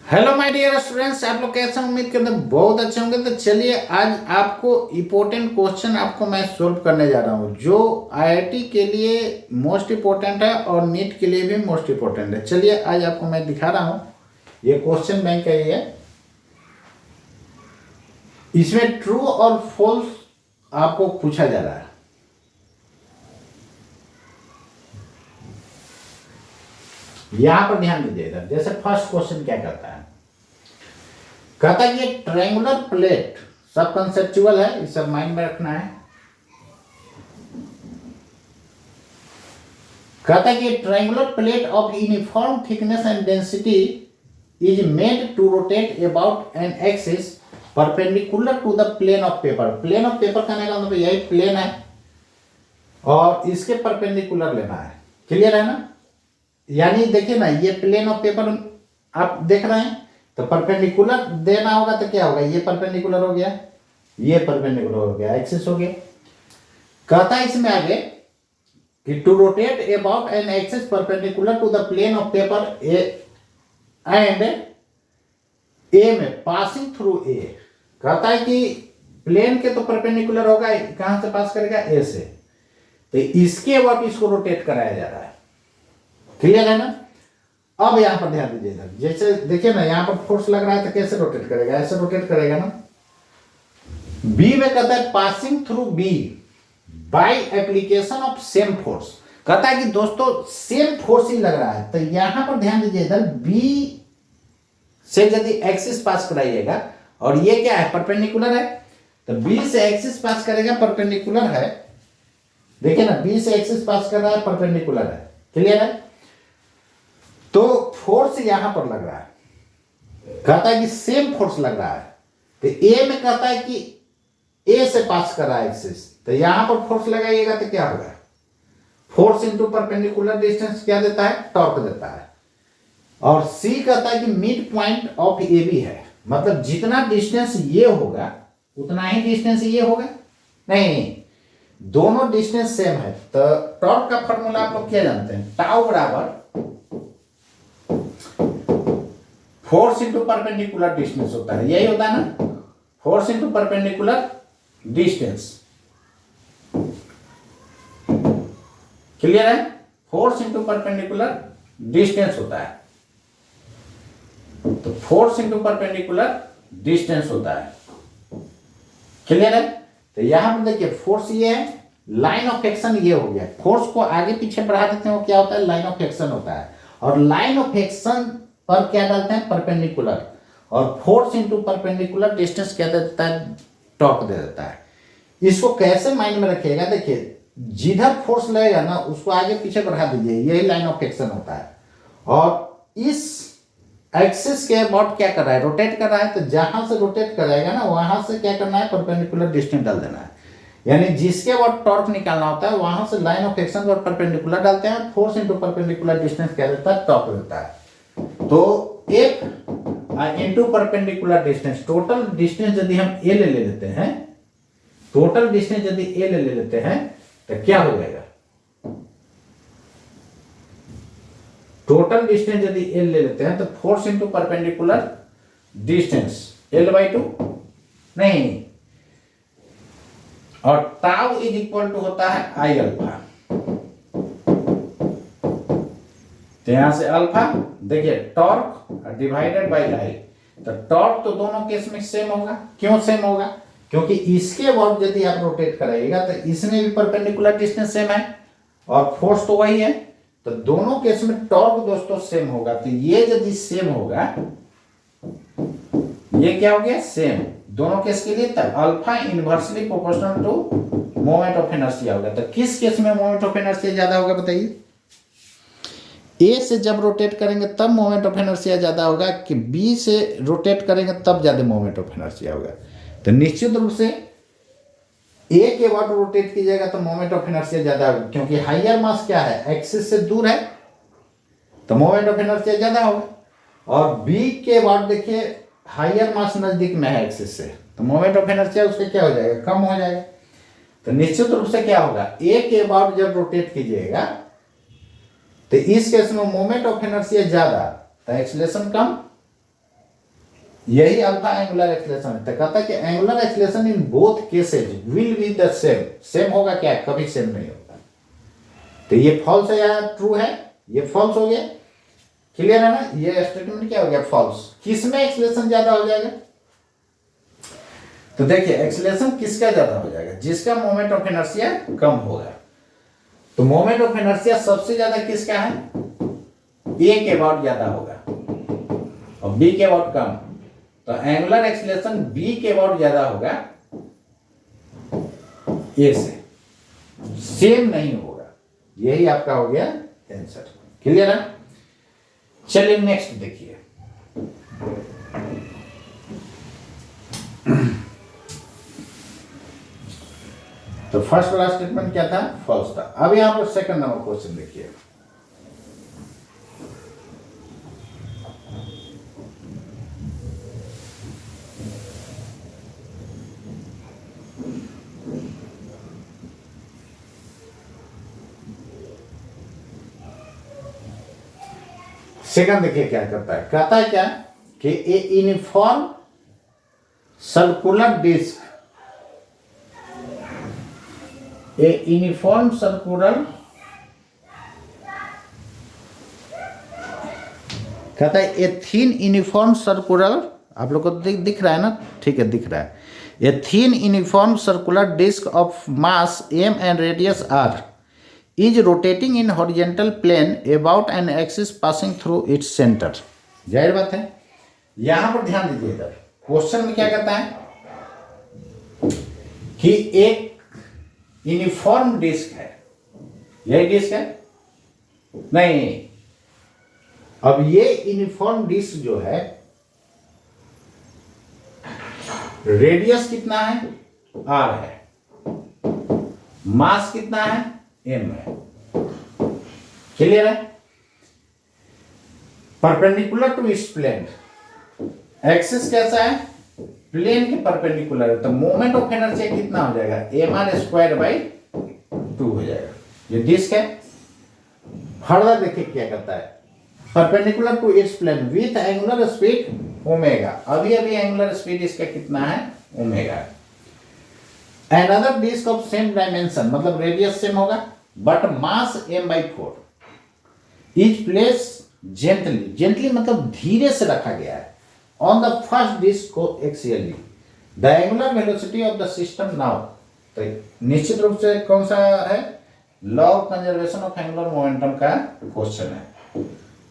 Hello my dear students, आप लोग कैसे हैं? उम्मीद करते हैं बहुत अच्छे होंगे। तो चलिए आज आपको इम्पोर्टेंट क्वेश्चन आपको मैं सोल्व करने जा रहा हूँ जो आईआईटी के लिए मोस्ट इम्पोर्टेंट है और नीट के लिए भी मोस्ट इम्पोर्टेंट है। चलिए आज आपको मैं दिखा रहा हूँ। ये क्वेश्चन बैंक का ये है। इसमें ट्रू और फॉल्स आपको पूछा जा रहा है। यहां पर ध्यान दीजिए इधर। जैसे फर्स्ट क्वेश्चन क्या करता है, कहता है ये ट्रायंगुलर प्लेट, सब कंसेप्चुअल है, इस सब माइंड में रखना है। कहता है कि triangular plate of uniform thickness and density is made to rotate about an axis perpendicular to the plane of paper. Plane of paper कहने का मतलब यही प्लेन है और इसके परपेंडिकुलर लेना है। क्लियर है ना? यानी देखिए ना, ये प्लेन ऑफ पेपर आप देख रहे हैं तो परपेंडिकुलर देना होगा तो क्या होगा, ये परपेंडिकुलर हो गया, ये परपेंडिकुलर हो गया, एक्सिस हो गया। कहता है इसमें आगे कि to rotate about an axis perpendicular to the plane of paper and A में पासिंग थ्रू ए। कहता है कि प्लेन के तो परपेंडिकुलर होगा, कहां से पास करेगा, ए से, तो इसके बाद इसको रोटेट कराया जा रहा है। क्लियर है ना? अब यहां पर ध्यान दीजिएगा। जैसे देखिए ना, यहां पर फोर्स लग रहा है तो कैसे रोटेट करेगा, ऐसे रोटेट करेगा ना। बी में कहता है passing through B by application of same force. कहता है कि दोस्तों सेम फोर्स ही लग रहा है, तो यहां पर ध्यान दीजिए इधर बी से यदि एक्सिस पास कराइएगा और ये क्या है, परपेंडिकुलर है, तो बी से एक्सिस पास करेगा, परपेंडिकुलर है। देखिए ना, बी से एक्सिस पास कर रहा है, परपेंडिकुलर है। क्लियर है? तो फोर्स यहां पर लग रहा है, कहता है कि सेम फोर्स लग रहा है। तो ए में कहता है कि ए से पास कर रहा है एक्सिस, तो यहां पर फोर्स लगाइएगा तो क्या होगा, फोर्स इंटू परपेंडिकुलर डिस्टेंस क्या देता है, टॉर्क देता है। और सी कहता है कि mid point of A B है, मतलब जितना डिस्टेंस ये होगा उतना ही डिस्टेंस ये होगा। नहीं, दोनों डिस्टेंस सेम है। तो टॉर्क का फॉर्मूला आप लोग क्या जानते हैं, टाउ बराबर फोर्स इंटू परपेंडिकुलर डिस्टेंस होता है, यही होता है ना, force into perpendicular distance. Clear है? फोर्स इंटू परपेंडिकुलर डिस्टेंस होता है, तो फोर्स इंटू परपेंडिकुलर डिस्टेंस होता है। क्लियर है? तो यहां पर देखिए फोर्स ये है, लाइन ऑफ एक्शन ये हो गया। फोर्स को आगे पीछे बढ़ा देते हैं, वो क्या होता है, लाइन ऑफ एक्शन होता है। और लाइन ऑफ एक्शन पर क्या डालते हैं, परपेंडिकुलर। और फोर्स इंटू परपेंडिकुलर डिस्टेंस क्या देता है, टॉर्क दे देता है। इसको कैसे माइंड में रखिएगा, देखिए जिधर फोर्स लगेगा ना उसको आगे पीछे बढ़ा दीजिए, यही लाइन ऑफ एक्शन होता है। और इस एक्सिस के अबाउट क्या कर रहा है, रोटेट कर रहा है, तो जहां से रोटेट करेगा ना वहां से क्या करना है, परपेंडिकुलर डिस्टेंस डाल देना है। यानी जिसके बाद टॉर्क निकालना होता है वहां से लाइन ऑफ एक्शन और परपेंडिकुलर डालते हैं, फोर्स इंटू परपेंडिकुलर डिस्टेंस क्या देता है, टॉर्क देता है। तो F into perpendicular distance, total distance यदि हम ए ले लेते हैं, टोटल डिस्टेंस यदि ए ले लेते हैं तो क्या हो जाएगा, टोटल डिस्टेंस यदि एल ले लेते हैं तो force into perpendicular distance L/2 नहीं, और टाउ इज इक्वल टू होता है आई अल्फा। तो यहां से अल्फा देखिए टॉर्क डिवाइडेड बाई आई, तो टॉर्क तो दोनों केस में सेम होगा। क्यों सेम होगा, क्योंकि इसके बाद यदि आप रोटेट कराइएगा तो इसमें भी परपेंडिकुलर डिस्टेंस सेम है और फोर्स तो वही है, तो दोनों केस में टॉर्क दोस्तों सेम होगा। तो ये यदि सेम होगा, ये क्या हो गया, सेम दोनों केस के लिए, तब alpha inversely proportional to moment of inertia होगा। तो किस केस में मोमेंट ऑफ इनर्शिया ज्यादा होगा बताइए, ए से जब रोटेट करेंगे तब मोमेंट ऑफ इनर्शिया ज्यादा होगा कि बी से रोटेट करेंगे तब ज्यादा मोमेंट ऑफ इनर्शिया होगा। तो निश्चित रूप से ए के बाद रोटेट कीजिएगा तो मोमेंट ऑफ इनर्शिया ज्यादा होगा, क्योंकि हायर मास क्या है, एक्सिस से दूर है, तो मोमेंट ऑफ इनर्शिया ज्यादा होगा। और बी के बाद देखिए हायर मास नजदीक में है एक्सिस से, तो मोमेंट ऑफ इनर्शिया उसका क्या हो जाएगा, कम हो जाएगा। तो निश्चित रूप से क्या होगा, ए के बाद जब रोटेट कीजिएगा तो इस केस में मोमेंट ऑफ इनर्शिया ज्यादा, तो एक्सेलरेशन कम, यही अल्फा एंगुलर एक्सेलरेशन है। तो कहता है कि angular acceleration in both cases will be the same. Same होगा क्या? कभी सेम नहीं होगा। तो ये फॉल्स है या ट्रू है? ये फॉल्स हो गया। क्लियर है ना? ये स्टेटमेंट क्या हो गया? फॉल्स। किसमें एक्सेलरेशन ज्यादा हो जाएगा? तो देखिए एक्सेलरेशन किसका ज्यादा हो जाएगा? जिसका मोमेंट ऑफ इनर्शिया कम होगा। तो मोमेंट ऑफ इनर्शिया सबसे ज्यादा किसका है? ए के अबाउट ज्यादा होगा और बी के अबाउट कम। तो एंगुलर एक्सेलरेशन बी के अबाउट ज्यादा होगा ए से, सेम नहीं होगा। यही आपका हो गया आंसर। क्लियर है? चलिए नेक्स्ट देखिए। तो फर्स्ट वाला स्टेटमेंट क्या था? फॉल्स था। अब यहां पर सेकंड नंबर क्वेश्चन देखिए। सेकंड देखिए क्या करता है। कहता है क्या कि a uniform circular disc, a uniform circular, कहता है ए थीन यूनिफॉर्म सर्कुलर, आप लोग को दिख रहा है ना? ठीक है, दिख रहा है। A thin uniform circular disc of mass m and radius r is rotating in horizontal plane about an axis passing through its center। जाहिर बात है। यहां पर ध्यान दीजिए, इधर क्वेश्चन में क्या कहता है कि एक यूनिफॉर्म डिस्क है। यही डिस्क है? नहीं। अब ये यूनिफॉर्म डिस्क जो है, रेडियस कितना है? r है। मास कितना है? m है। क्लियर है? परपेंडिकुलर टू इस प्लेन। एक्सिस कैसा है? प्लेन के परपेंडिकुलर है। तो मोमेंट ऑफ इनर्शिया कितना हो जाएगा? mr²/2 हो जाएगा। ये डिस्क है। फर्दर देखिए क्या करता है। Perpendicular to its plane with angular speed omega. अभी एंगुलर स्पीड इसका कितना है? Omega. Another disc of same dimension, मतलब रेडियस सेम होगा, but mass m/4 is place gently मतलब धीरे से रखा गया है ऑन द फर्स्ट डिस्क को axially. The angular velocity of the system now, तो निश्चित रूप से कौन सा है? Law of conservation of angular momentum का क्वेश्चन है।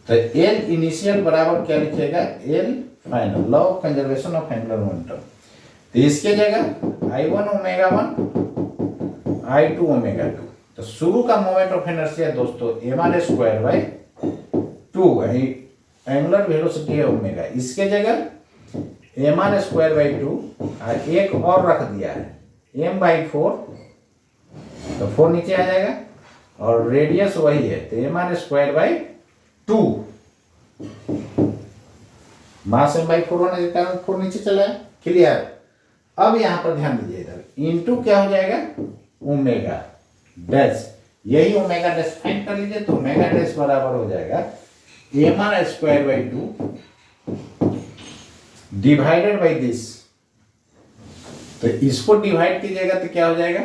तो एल इनिशियल बराबर क्या लिखिएगा? L final, law of conservation of angular momentum. तो इसके जगह I1 ω1 I2 ω2। तो शुरू का मोमेंट ऑफ इनर्शिया दोस्तों mr²/2 है। एंगुलर वेलोसिटी है ओमेगा। इसके जगह mr²/2 और एक और रख दिया है m/4, तो 4 नीचे आ जाएगा और रेडियस वही है। तो mr²/2, मास m/4 होने के कारण 4 नीचे चला है। क्लियर? अब यहां पर ध्यान दीजिए, इधर इनटू क्या हो जाएगा? Omega dash. यही ओमेगा डैश फाइंड कर लीजिए। तो ओमेगा डैश बराबर हो जाएगा mr²/2 डिवाइडेड बाई दिस। तो इसको डिवाइड कीजिएगा तो क्या हो जाएगा?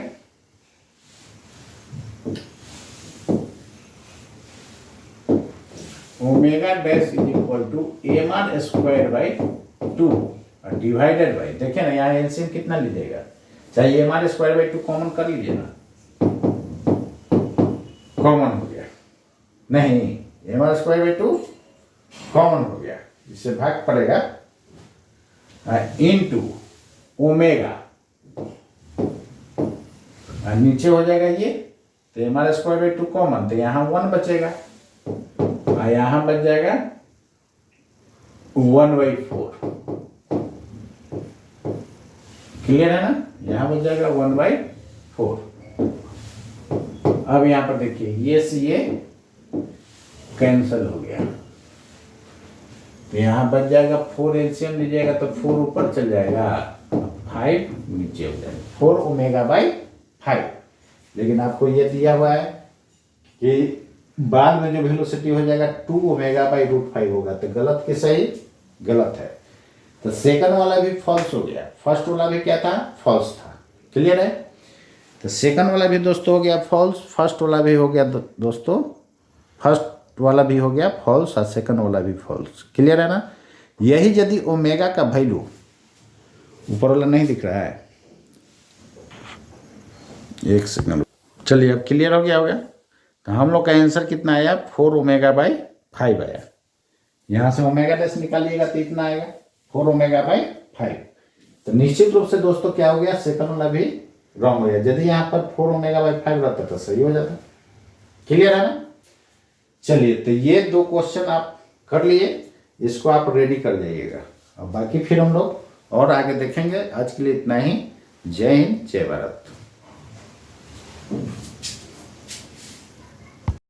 Omega dash is equal to mr²/2 और डिवाइडेड बाई, देखिए ना यहाँ एलसीएम कितना लीजिएगा? चाहे mr²/2 कॉमन कर लीजिए ना। कॉमन हो गया? नहीं, mr²/2 कॉमन हो गया, इससे भाग पड़ेगा इनटू ओमेगा और नीचे हो जाएगा ये। तो mr²/2 कॉमन, तो यहाँ 1 बचेगा और यहाँ बच जाएगा 1/4। क्लियर है ना? यहाँ बच जाएगा 1/4। अब यहाँ पर देखिए ये से ये कैंसल हो गया, तो यहाँ बच जाएगा 4। एलसीएम लीजिएगा तो 4 ऊपर चल जाएगा, 5 नीचे हो जाएगा, 4 ω/5। लेकिन आपको ये दिया हुआ है कि बाद में जो वेलोसिटी हो जाएगा 2 ω/√5 होगा। तो गलत कि सही? गलत है। तो सेकंड वाला भी फॉल्स हो गया, फर्स्ट वाला भी क्या था, फॉल्स था। क्लियर है? तो सेकंड वाला भी दोस्तों हो गया फॉल्स, फर्स्ट वाला भी हो गया दोस्तों, फर्स्ट वाला भी हो गया फॉल्स और सेकंड वाला भी फॉल्स। क्लियर है ना? यही यदि ओमेगा का वैल्यू, ऊपर वाला नहीं दिख रहा है, एक सेकंड, चलिए अब क्लियर हो गया होगा। तो हम लोग का आंसर कितना आया, 4 ओमेगा बाई 5 आया। यहाँ से ओमेगा डैश निकालिएगा तो इतना आएगा 4 ओमेगा बाई 5। तो निश्चित रूप से दोस्तों क्या हो गया, सेकंड वाला भी रॉन्ग हो गया। यदि यहाँ पर 4 ओमेगा बाई 5 रहता तो सही हो जाता। क्लियर है ना? चलिए, तो ये 2 क्वेश्चन आप कर लिए, इसको आप रेडी कर जाइएगा। अब बाकी फिर हम लोग और आगे देखेंगे। आज के लिए इतना ही। जय हिंद, जय भारत।